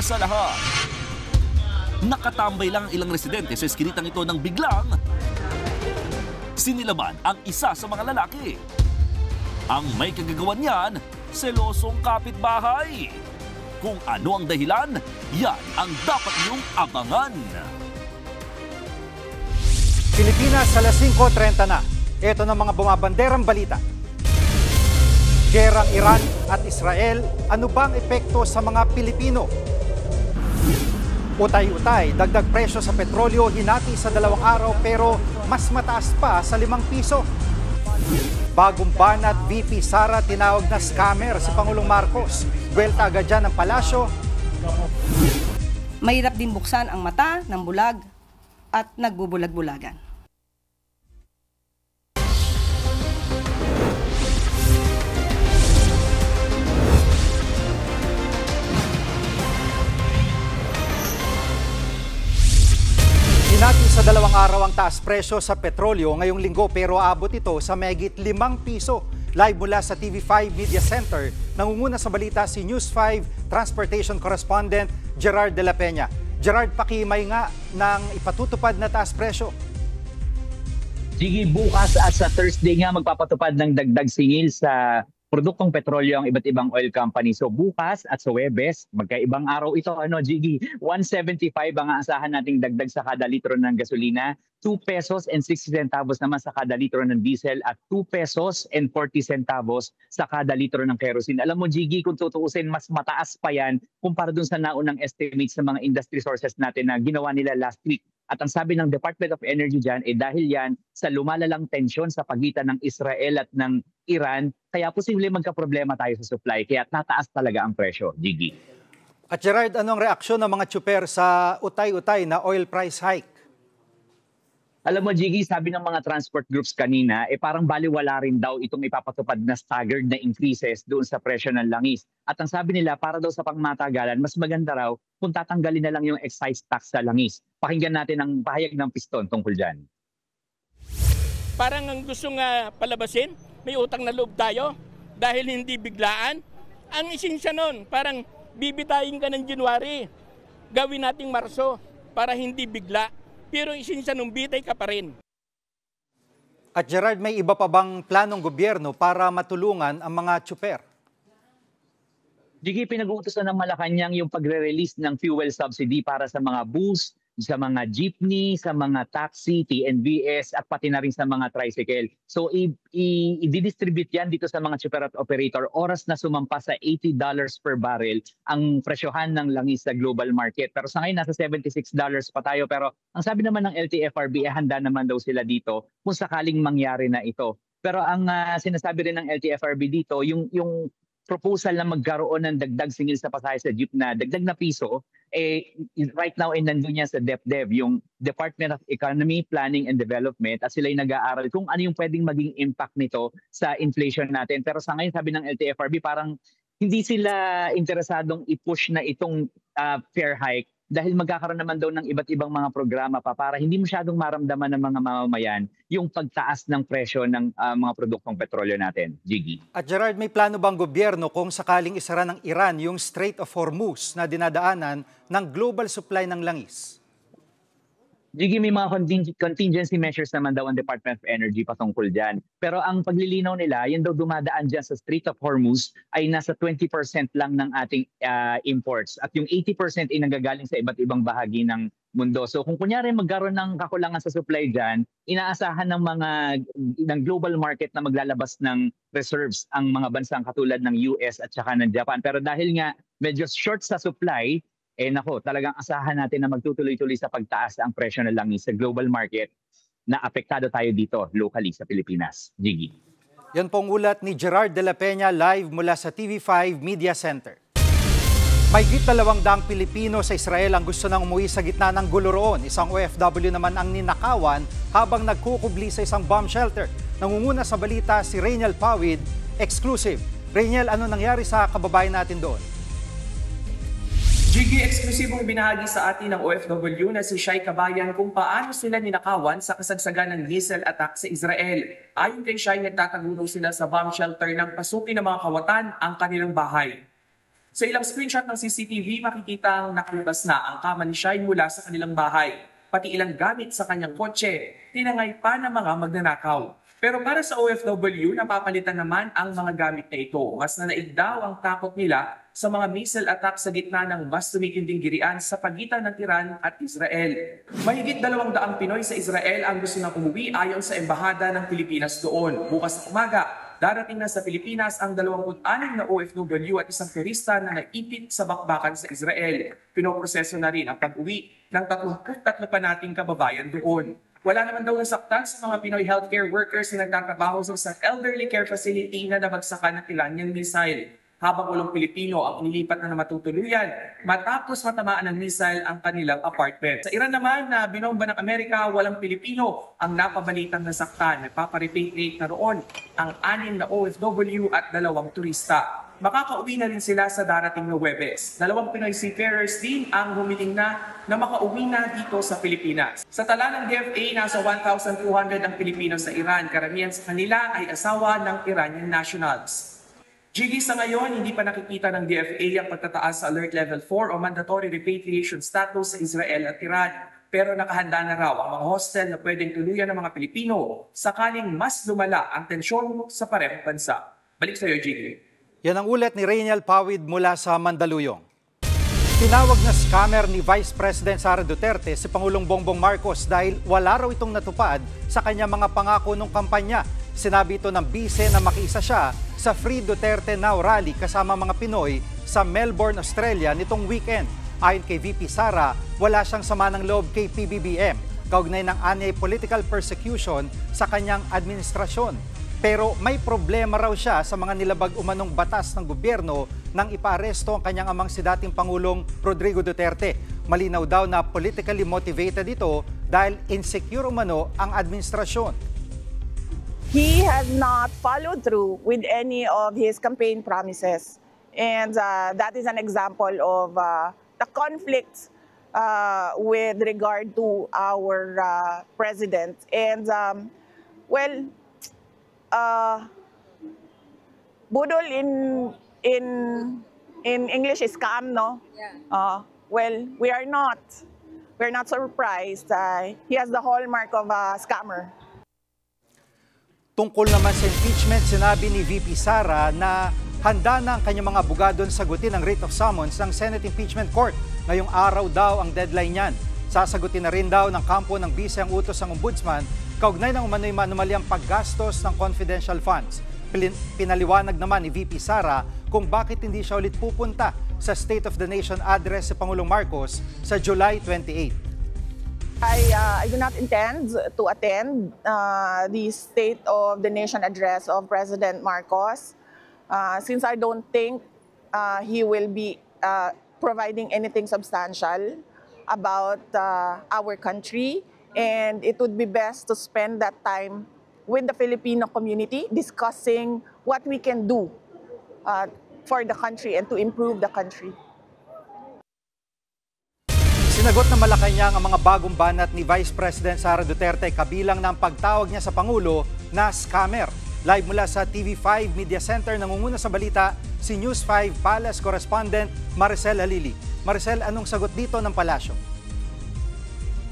sa lahat. Nakatambay lang ang ilang residente sa eskinitang ito nang biglang sinilaban ang isa sa mga lalaki. Ang may kagagawan niyan, selosong kapitbahay. Kung ano ang dahilan, yan ang dapat niyong abangan. Pilipinas sa alas 5:30 na. Ito ng mga bumabanderang balita. Gerang Iran at Israel, ano bang epekto sa mga Pilipino? Utay-utay, dagdag presyo sa petrolyo hinati sa 2 araw pero mas mataas pa sa 5 piso. Bagong banat VP Sara tinawag na scammer si Pangulong Marcos. Buwelta agad dyan ng palasyo. Mahirap din buksan ang mata ng bulag at nagbubulag-bulagan. Hinati sa 2 araw ang taas presyo sa petrolyo ngayong linggo pero abot ito sa mahigit 5 piso. Live mula sa TV5 Media Center, nangunguna sa balita si News 5 Transportation Correspondent Gerard de la Peña. Gerard, pakimay nga ng ipatutupad na taas presyo. Sige, bukas at sa Thursday nga magpapatupad ng dagdag singil sa produktong petrolyo ang iba't ibang oil company. So bukas at sa Huwebes, magkaibang araw ito, Gigi, 175 ang aasahan nating dagdag sa kada litro ng gasolina, 2 pesos and 60 centavos naman sa kada litro ng diesel at 2 pesos and 40 centavos sa kada litro ng kerosene. Alam mo, Gigi, kung tutuusin, mas mataas pa yan kumpara dun sa naunang estimates ng mga industry sources natin na ginawa nila last week. At ang sabi ng Department of Energy dyan, dahil yan sa lumalalang tensyon sa pagitan ng Israel at ng Iran, kaya posible magkaproblema tayo sa supply. Kaya tataas talaga ang presyo, Gigi. At Gerard, anong reaksyon ng mga tsuper sa utay-utay na oil price hike? Alam mo, Gigi, sabi ng mga transport groups kanina, parang baliwala rin daw itong ipapatupad na staggered na increases doon sa presyo ng langis. At ang sabi nila, para daw sa pangmatagalan, mas maganda raw kung tatanggalin na lang yung excise tax sa langis. Pakinggan natin ang pahayag ng piston tungkol dyan. Parang ang gusto nga palabasin, may utang na loob tayo dahil hindi biglaan. Ang isinsya nun, parang bibitayin ka ng January, gawin nating Marso para hindi bigla. Pero isinsya nung bitay ka pa rin. At Gerard, may iba pa bang planong gobyerno para matulungan ang mga tsuper? Gigi, pinag-uutosan ng Malacanang yung pagre-release ng fuel subsidy para sa mga bus, sa mga jeepney, sa mga taxi, TNVS at pati na rin sa mga tricycle. So i-distribute yan dito sa mga tsuper at operator oras na sumampa sa $80 per barrel ang presyohan ng langis sa global market. Pero sa ngayon nasa $76 pa tayo. Pero ang sabi naman ng LTFRB, handa naman daw sila dito kung sakaling mangyari na ito. Pero ang sinasabi rin ng LTFRB dito, yung proposal na magkaroon ng dagdag singil sa pasahe sa jeep na dagdag na piso, right now nandun yan sa DepDev, yung Department of Economy, Planning and Development, at sila'y nag-aaral kung ano yung pwedeng maging impact nito sa inflation natin. Pero sa ngayon, sabi ng LTFRB, parang hindi sila interesadong i-push na itong fare hike dahil magkakaroon naman daw ng iba't ibang mga programa pa para hindi masyadong maramdaman ng mga mamamayan yung pagtaas ng presyo ng mga produktong petrolyo natin. Gigi. At Gerard, may plano bang gobyerno kung sakaling isara ng Iran yung Strait of Hormuz na dinadaanan ng global supply ng langis? Gigi, may mga contingency measures naman daw ang Department of Energy patungkol dyan. Pero ang paglilinaw nila, yun daw dumadaan dyan sa Strait of Hormuz ay nasa 20% lang ng ating imports. At yung 80% ay nanggagaling sa iba't ibang bahagi ng mundo. So kung kunyari magkaroon ng kakulangan sa supply dyan, inaasahan ng global market na maglalabas ng reserves ang mga bansang katulad ng US at saka ng Japan. Pero dahil nga medyo short sa supply, talagang asahan natin na magtutuloy-tuloy sa pagtaas ang presyo ng langis sa global market na apektado tayo dito locally sa Pilipinas. Gigi. Yan pong ulat ni Gerard de la Peña live mula sa TV5 Media Center. Mahigit 200 Pilipino sa Israel ang gusto nang umuwi sa gitna ng gulo roon. Isang OFW naman ang ninakawan habang nagkukubli sa isang bomb shelter. Nangunguna sa balita si Rainiel Pawid, exclusive. Rainiel, ano nangyari sa kababayan natin doon? Gigi, eksklusibong binahagi sa atin ng OFW na si Shai Kabayan kung paano sila ninakawan sa kasagsagan ng missile attack sa Israel. Ayon kay Shai, nagtatago sila sa bomb shelter nang pasukin ng mga kawatan ang kanilang bahay. Sa ilang screenshot ng CCTV, makikita ang nakalabas na ang kama ni Shai mula sa kanilang bahay. Pati ilang gamit sa kanyang kotse, tinangay pa ng mga magnanakaw. Pero para sa OFW, napapalitan naman ang mga gamit na ito. Mas nanaig daw ang takot nila sa mga missile attack sa gitna ng mas tumitinding girian sa pagitan ng Iran at Israel. Mahigit 200 Pinoy sa Israel ang gusto nang umuwi ayon sa Embahada ng Pilipinas doon. Bukas na umaga, darating na sa Pilipinas ang 26 na OFW at isang turista na naipit sa bakbakan sa Israel. Pinoproseso na rin ang pag-uwi ng 33 pa nating kababayan doon. Wala naman daw nasaktan sa mga Pinoy healthcare workers na nagtatrabaho sa elderly care facility na nabagsakan ng Iranian missile. Habang walang Pilipino ang inilipat na matutuluyan matapos matamaan ng missile ang kanilang apartment. Sa Iran naman na binomba ng Amerika, walang Pilipino ang napabalitang nasaktan. Nagpaparepatriate na roon ang 6 na OFW at 2 turista. Makakauwi na rin sila sa darating na Huwebes. 2 Pinoy seafarers din ang humiling na makauwi na dito sa Pilipinas. Sa tala ng DFA, nasa 1,200 ang Pilipino sa Iran. Karamihan sa kanila ay asawa ng Iranian nationals. Gigi, sa ngayon, hindi pa nakikita ng DFA ang pagtataas sa Alert Level 4 o Mandatory Repatriation Status sa Israel at Iran. Pero nakahanda na raw ang mga hostel na pwedeng tuluyan ng mga Pilipino sakaling mas lumala ang tensyon sa parehong bansa. Balik sa iyo, Gigi. Yan ang ulat ni Rainiel Pawid mula sa Mandaluyong. Tinawag na scammer ni Vice President Sara Duterte si Pangulong Bongbong Marcos dahil wala raw itong natupad sa kanyang mga pangako nung kampanya. Sinabi ito ng bise na makiisa siya sa Free Duterte Now rally kasama mga Pinoy sa Melbourne, Australia nitong weekend. Ayon kay VP Sara, wala siyang sama ng loob kay PBBM kaugnay ng anyay political persecution sa kanyang administrasyon. Pero may problema raw siya sa mga nilabag umanong batas ng gobyerno nang ipaaresto ang kanyang amang si dating Pangulong Rodrigo Duterte. Malinaw daw na politically motivated ito dahil insecure umano ang administrasyon. He has not followed through with any of his campaign promises. And that is an example of the conflict with regard to our president. And budol in English is scam, no? Yeah. We're not surprised. He has the hallmark of a scammer. Tungkol naman sa impeachment, sinabi ni VP Sara na handa na ang kanyang mga abogado sagutin ang writ of summons ng Senate Impeachment Court. Ngayong araw daw ang deadline niyan. Sasagutin na rin daw ng kampo ng bise ang utos ng ombudsman kaugnay ng umano'y manumalyang paggastos ng confidential funds. Pinaliwanag naman ni VP Sara kung bakit hindi siya ulit pupunta sa State of the Nation address si Pangulong Marcos sa July 28. I do not intend to attend the State of the Nation address of President Marcos since I don't think he will be providing anything substantial about our country. And it would be best to spend that time with the Filipino community discussing what we can do for the country and to improve the country. Sinagot na Malacanang ang mga bagong banat ni Vice President Sara Duterte kabilang ng pagtawag niya sa Pangulo na scammer. Live mula sa TV5 Media Center, nangunguna sa balita si News 5 Palace Correspondent Maricel Halili. Maricel, anong sagot dito ng palasyo?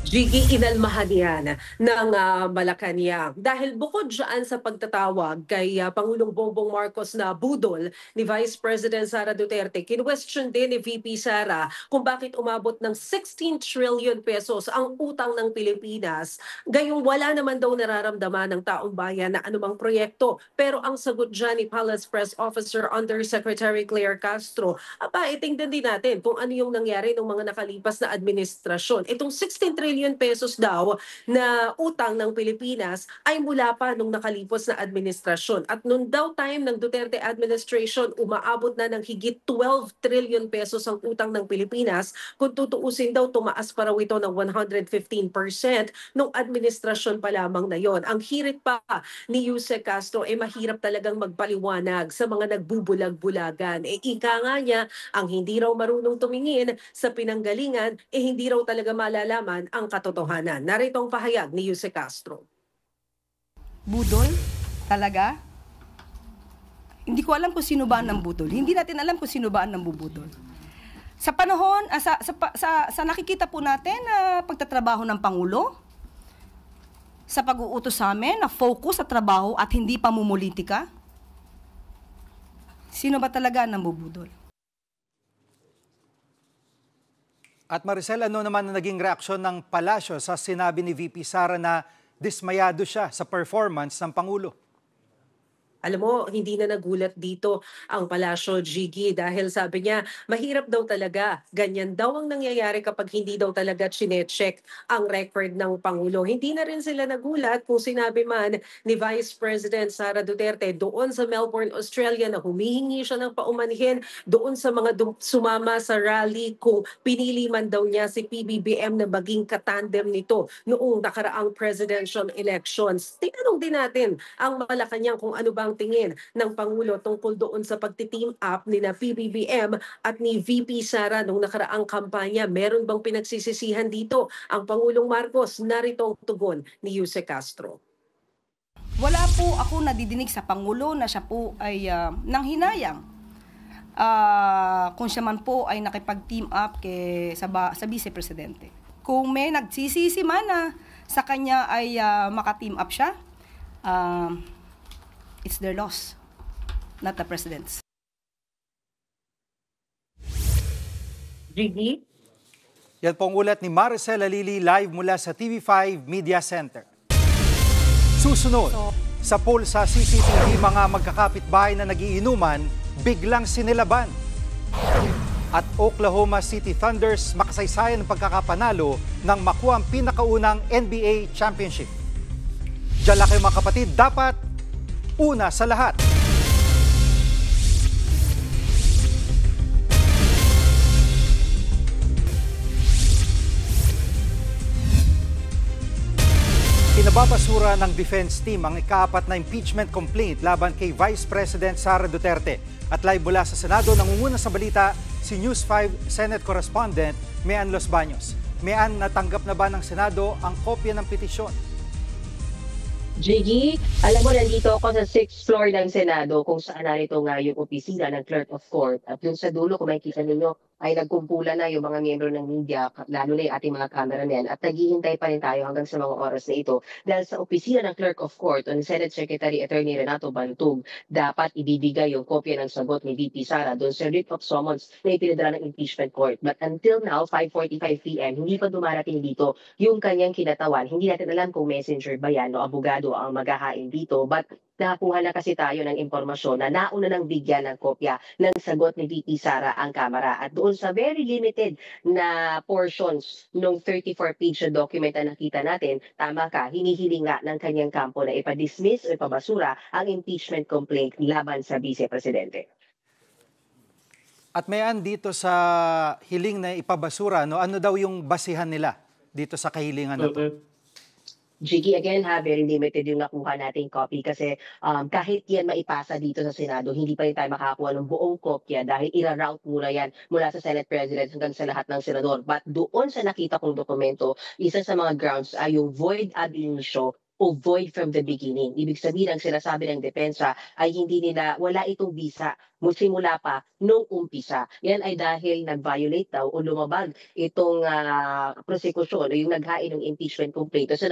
Gigi, inalmahan yan ng Malacanang. Dahil bukod dyan sa pagtatawag kay Pangulong Bongbong Marcos na budol ni Vice President Sara Duterte, kinwestiyon din ni VP Sara kung bakit umabot ng 16 trillion pesos ang utang ng Pilipinas. Gayong wala naman daw nararamdaman ng taong bayan na anumang proyekto. Pero ang sagot dyan ni Palace Press Officer Undersecretary Claire Castro, itingnan din natin kung ano yung nangyari ng mga nakalipas na administrasyon. Itong 16 trillion pesos daw na utang ng Pilipinas ay mula pa nung nakalipos na administrasyon. At nung daw time ng Duterte administration, umaabot na ng higit 12 trillion pesos ang utang ng Pilipinas. Kung tutuusin daw, tumaas pa raw ito ng 115% nung administrasyon pa lamang na yon. Ang hirit pa ni Yusek Castro mahirap talagang magpaliwanag sa mga nagbubulag-bulagan. Ika nga niya, ang hindi raw marunong tumingin sa pinanggalingan, hindi raw talaga malalaman ang katotohanan. Narito ang pahayag ni Yusek Castro. Budol? Talaga? Hindi ko alam kung sino ba ang nambudol. Hindi natin alam kung sino ba ang nambubudol. Sa panahon, sa nakikita po natin na pagtatrabaho ng Pangulo, sa pag-uutos sa amin na focus sa trabaho at hindi pamumulitika, sino ba talaga ang nambubudol? At Maricel, ano naman ang naging reaksyon ng palasyo sa sinabi ni VP Sara na dismayado siya sa performance ng Pangulo? Alam mo, hindi na nagulat dito ang Palasyo, Jiggy, dahil sabi niya, mahirap daw talaga. Ganyan daw ang nangyayari kapag hindi daw talaga chinecheck ang record ng Pangulo. Hindi na rin sila nagulat kung sinabi man ni Vice President Sara Duterte doon sa Melbourne, Australia na humihingi siya ng paumanhin doon sa mga sumama sa rally kung pinili man daw niya si PBBM na maging katandem nito noong nakaraang presidential elections. Tinanong din natin ang Malacanang kung ano bang tingin ng Pangulo tungkol doon sa pagti-team up ni na PBBM at ni VP Sara nung nakaraang kampanya. Meron bang pinagsisisihan dito ang Pangulong Marcos? Narito ang tugon ni Jose Castro. Wala po ako nadidinig sa Pangulo na siya po ay nanghinayang. Kung siya man po ay nakipag-team up sa Vice Presidente. Kung may nagsisisi man na sa kanya ay maka-team up siya, it's their loss, not the President's. Gigi? Yan po ang ulat ni Maricel Alili live mula sa TV5 Media Center. Susunod, sa poll sa CCTV, mga magkakapitbahay na nagiinuman, biglang sinilaban. At Oklahoma City Thunders makasaysayan ng pagkakapanalo nang makuha ang pinakaunang NBA Championship. Diyan lang kayo mga kapatid, dapat una sa lahat. Pinababasura ng defense team ang ika-4 na impeachment complaint laban kay Vice President Sara Duterte. At live mula sa Senado, nangunguna sa balita si News 5 Senate Correspondent Mean Los Baños. Mean, natanggap na ba ng Senado ang kopya ng petisyon? Jiggy, alam mo, nandito ako sa 6th floor ng Senado kung saan narito nga yung opisina ng Clerk of Court. At dun sa dulo, kung makikita ninyo, ay nagkumpulan na yung mga miyembro ng media, lalo na yung ating mga cameramen. At naghihintay pa rin tayo hanggang sa mga oras na ito. Dahil sa opisina ng Clerk of Court, o Senate Secretary Attorney Renato Bantug, dapat ibibigay yung kopya ng sagot ni VP Sara doon sa writ of summons na ipinadala ng impeachment court. But until now, 5:45 p.m., hindi pa dumarating dito yung kanyang kinatawan. Hindi natin alam kung messenger ba yan o abogado ang maghahain dito. But nakakuha na kasi tayo ng impormasyon na nauna nang bigyan ng kopya ng sagot ni VP Sara ang Kamara. At doon sa very limited na portions ng 34-page na document na nakita natin, tama ka, hinihiling nga ng kanyang kampo na ipadismiss o ipabasura ang impeachment complaint laban sa Vice Presidente. At mayan dito sa hiling na ipabasura, no, ano daw yung basihan nila dito sa kahilingan na to? Jiggy, again very limited yung nakuha nating copy kasi kahit yan maipasa dito sa Senado, hindi pa rin tayo makakakuha ng buong kopya dahil ira-route muna yan mula sa Senate President hanggang sa lahat ng senador. But doon sa nakita kong dokumento, isa sa mga grounds ay yung void ab initio o void from the beginning. Ibig sabihin, ang sinasabi ng depensa ay wala itong visa simula pa nung umpisa. Yan ay dahil nag-violate daw o lumabag itong prosekusyon o yung naghain ng impeachment complaint. So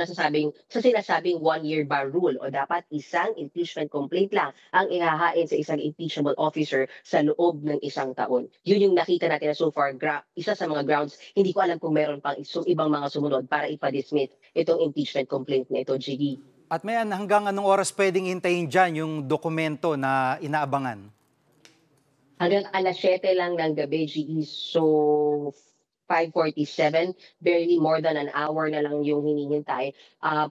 sinasabing one-year bar rule o dapat isang impeachment complaint lang ang ihahain sa isang impeachable officer sa loob ng isang taon. Yun yung nakita natin na so far, isa sa mga grounds. Hindi ko alam kung meron pang ibang mga sumunod para ipadismiss itong impeachment complaint na ito, Gigi. At mayan, hanggang anong oras pwedeng hintayin dyan yung dokumento na inaabangan? Hanggang alas 7 lang ng gabi, GE. So, 5:47, barely more than an hour na lang yung hinihintay.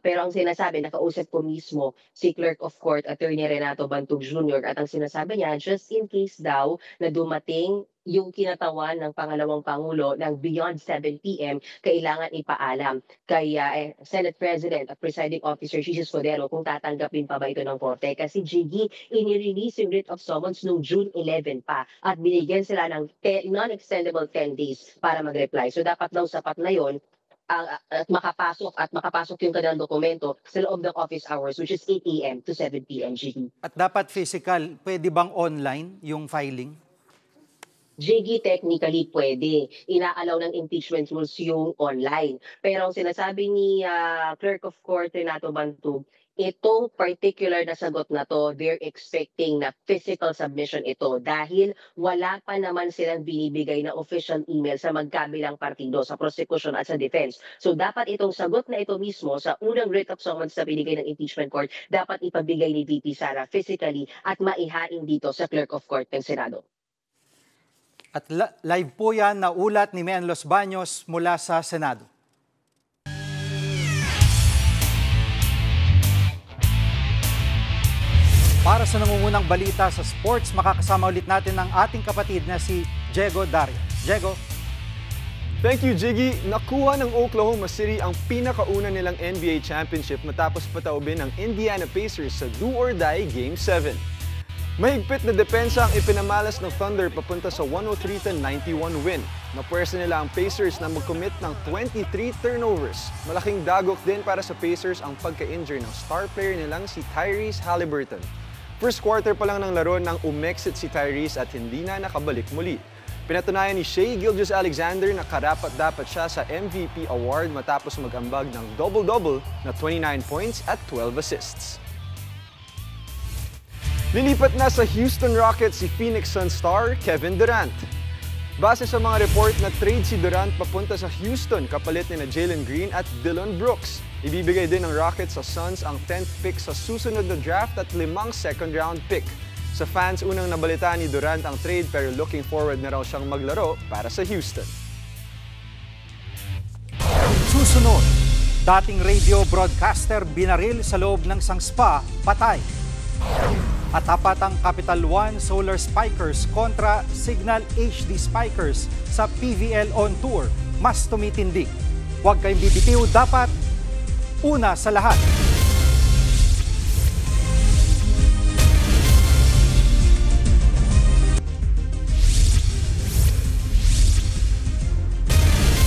Pero ang sinasabi, nakausap ko mismo si Clerk of Court, Attorney Renato Bantug Jr. At ang sinasabi niya, just in case daw na dumating yung kinatawan ng pangalawang Pangulo ng beyond 7 p.m., kailangan ipaalam kay Senate President at Presiding Officer Jesus Cordero kung tatanggapin pa ba ito ng Korte. Kasi Gigi, inirelease yung writ of summons noong June 11 pa at binigyan sila ng non-extendable 10 days para mag-reply. So dapat daw sapat na yon at makapasok yung kanilang dokumento sa loob ng office hours, which is 8 a.m. to 7 p.m. GD. At dapat physical, pwede bang online yung filing? JG, technically pwede. Inaalaw ng impeachment rules yung online. Pero ang sinasabi ni Clerk of Court Renato Bantug, itong particular na sagot na to, they're expecting na physical submission ito dahil wala pa naman silang binibigay na official email sa magkabilang partido, sa prosecution at sa defense. So dapat itong sagot na ito mismo sa unang writ of summons na binigay ng impeachment court, dapat ipabigay ni VP Sara physically at maihain dito sa Clerk of Court ng Senado. At live po yan na ulat ni Mian Los Baños mula sa Senado. Para sa nangungunang balita sa sports, makakasama ulit natin ang ating kapatid na si Diego Dario. Diego. Thank you, Jiggy. Nakuha ng Oklahoma City ang pinakauna nilang NBA championship matapos pataubin ng Indiana Pacers sa do-or-die Game 7. Mahigpit na depensa ang ipinamalas ng Thunder papunta sa 103-91 win. Napwersa nila ang Pacers na mag-commit ng 23 turnovers. Malaking dagok din para sa Pacers ang pagka-injure ng star player nilang si Tyrese Haliburton. First quarter pa lang ng laro nang umexit si Tyrese at hindi na nakabalik muli. Pinatunayan ni Shai Gilgeous-Alexander na karapat-dapat siya sa MVP award matapos mag-ambag ng double-double na 29 points at 12 assists. Lilipat na sa Houston Rockets si Phoenix Suns star Kevin Durant. Base sa mga report na trade si Durant papunta sa Houston kapalit ni Jalen Green at Dillon Brooks. Ibibigay din ng Rockets sa Suns ang 10th pick sa susunod na draft at 5 second-round pick. Sa fans, unang nabalita ni Durant ang trade pero looking forward na raw siyang maglaro para sa Houston. Susunod, dating radio broadcaster binaril sa loob ng isang spa, patay. At tapatang Capital One Solar Spikers kontra Signal HD Spikers sa PVL On Tour, mas tumitindi. Huwag kayong bibitiw, dapat una sa lahat.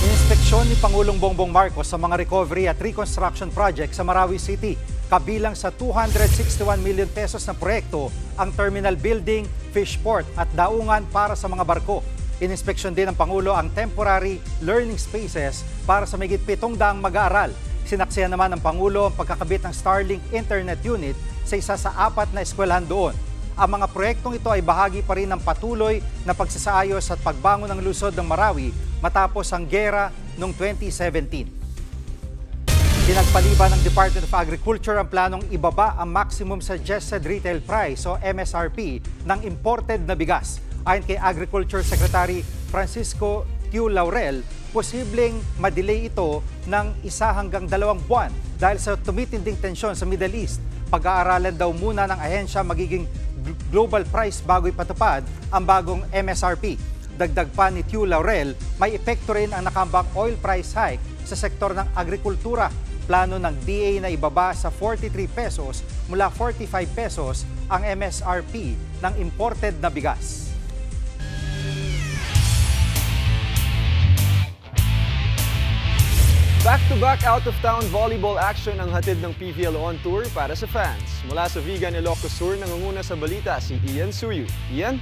Inspeksyon ni Pangulong Bongbong Marcos sa mga recovery at reconstruction project sa Marawi City. Kabilang sa 261 million pesos na proyekto ang terminal building, fish port at daungan para sa mga barko. Ininspeksyon din ng Pangulo ang temporary learning spaces para sa mahigit 700 mag-aaral. Sinaksihan naman ng Pangulo ang pagkakabit ng Starlink Internet Unit sa isa sa 4 na eskwelahan doon. Ang mga proyektong ito ay bahagi pa rin ng patuloy na pagsasaayos at pagbangon ng lungsod ng Marawi matapos ang giyera noong 2017. Pinagpaliban ng Department of Agriculture ang planong ibaba ang maximum suggested retail price o MSRP ng imported na bigas. Ayon kay Agriculture Secretary Francisco Tiu Laurel, posibleng madelay ito ng 1 hanggang 2 buwan dahil sa tumitinding tensyon sa Middle East. Pag-aaralan daw muna ng ahensya magiging global price bago ipatupad ang bagong MSRP. Dagdag pa ni Tiu Laurel, may epekto rin ang nakambang oil price hike sa sektor ng agrikultura. Plano ng DA na ibaba sa 43 pesos mula 45 pesos ang MSRP ng imported na bigas. Back-to-back out-of-town volleyball action ang hatid ng PVL On Tour para sa fans. Mula sa Vigan, Ilocos Sur, nangunguna sa balita si Ian Suyu. Ian?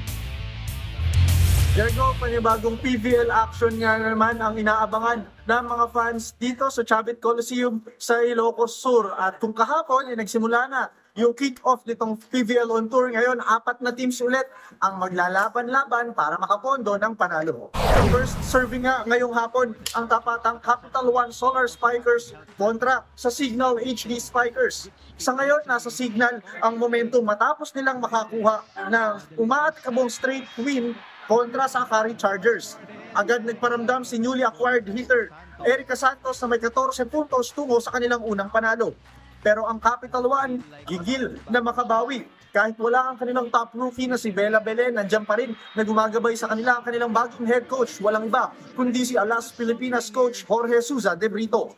Diego, panibagong PVL action nga naman ang inaabangan ng mga fans dito sa Chavit Coliseum sa Ilocos Sur. At kung kahapon, nagsimula na yung kick-off nitong PVL On Tour. Ngayon, 4 na teams ulit ang maglalaban-laban para makapondo ng panalo. First serving nga ngayong hapon ang tapatang Capital One Solar Spikers kontra sa Signal HD Spikers. Sa ngayon, nasa Signal ang momentum matapos nilang makakuha ng umaatikabong straight win kontra sa Akari Chargers. Agad nagparamdam si newly acquired hitter Erica Santos na may 14 puntos tungo sa kanilang unang panalo. Pero ang Capital One, gigil na makabawi. Kahit wala ang kanilang top rookie na si Bella Belen, nandiyan pa rin na gumagabay sa kanila ang kanilang bagong head coach. Walang iba, kundi si Alas Pilipinas coach Jorge Souza de Brito.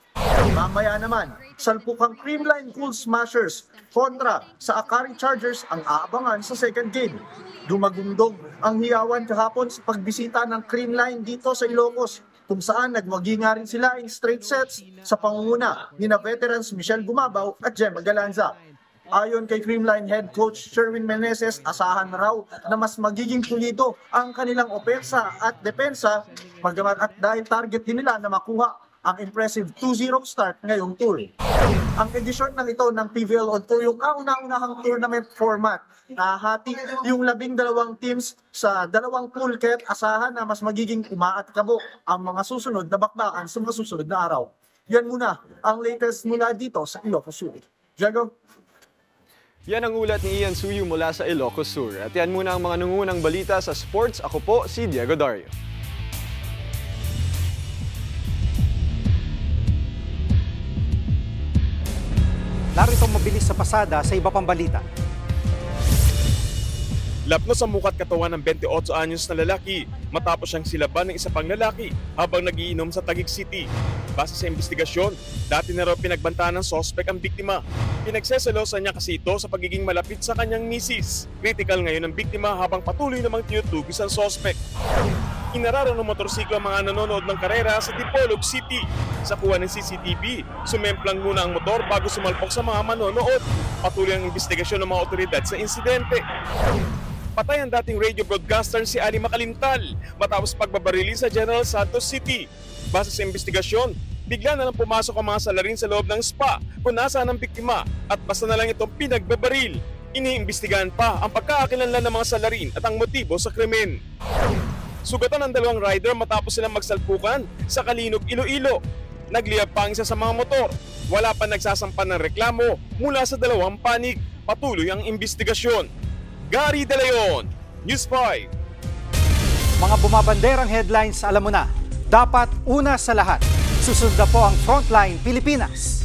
Mamaya naman, salpukang Creamline Cool Smashers kontra sa Akari Chargers ang aabangan sa second game. Dumagundog ang hiyawan kahapon sa pagbisita ng Creamline dito sa Ilocos. kung saan nagwagi nga rin sila in straight sets sa pangunguna ni na veterans Michelle Gumabaw at Gemma Galanza. Ayon kay Creamline head coach Sherwin Meneses, asahan raw na mas magiging pulido ang kanilang opensa at depensa at dahil target din nila na makuha ang impressive 2-0 start ngayong tour. Ang edisyon ng ito ng PVL on Tour, yung kauna-unahang tournament format, nahati yung 12 teams sa 2 pool, kaya't asahan na mas magiging umaatkabo ang mga susunod na bakbakan sa mga susunod na araw. Yan muna ang latest mula dito sa Ilocos Sur. Diego? Yan ang ulat ni Ian Suyu mula sa Ilocos Sur. At yan muna ang mga nangungunang balita sa sports. Ako po si Diego Dario. Narito mabilis sa pasada sa iba pang balita. Lapnos ang mukat katawan ng 28 anyos na lalaki matapos siyang silaban ng isa pang lalaki habang nagiinom sa Taguig City. Base sa investigasyon, dati na raw pinagbantaan ng sospek ang biktima. Pinagseselosan niya kasi ito sa pagiging malapit sa kanyang misis. Critical ngayon ang biktima habang patuloy namang tinutugis ang sospek. Inararo ng motorsiklo ang mga nanonood ng karera sa Dipolog City. Sa kuha ng CCTV, sumemplang muna ang motor bago sumalpok sa mga manonood. Patuloy ang investigasyon ng mga otoridad sa insidente. Patay ang dating radio broadcaster si Ali Makalintal matapos pagbabarili sa General Santos City. Base sa investigasyon, bigla na lang pumasok ang mga salarin sa loob ng spa kung nasaan ang biktima at basta na lang itong pinagbabaril. Iniimbestigahan pa ang pagkakakilanlan ng mga salarin at ang motibo sa krimen. Sugatan ang 2 rider matapos silang magsalpukan sa Kalinog, Iloilo. Nagliyab pa ang isa sa mga motor. Wala pa nagsasampan ng reklamo mula sa 2 panig. Patuloy ang investigasyon. Gary De Leon, News 5. Mga bumabanderang headlines, alam mo na, dapat una sa lahat, susunod na po ang Frontline Pilipinas.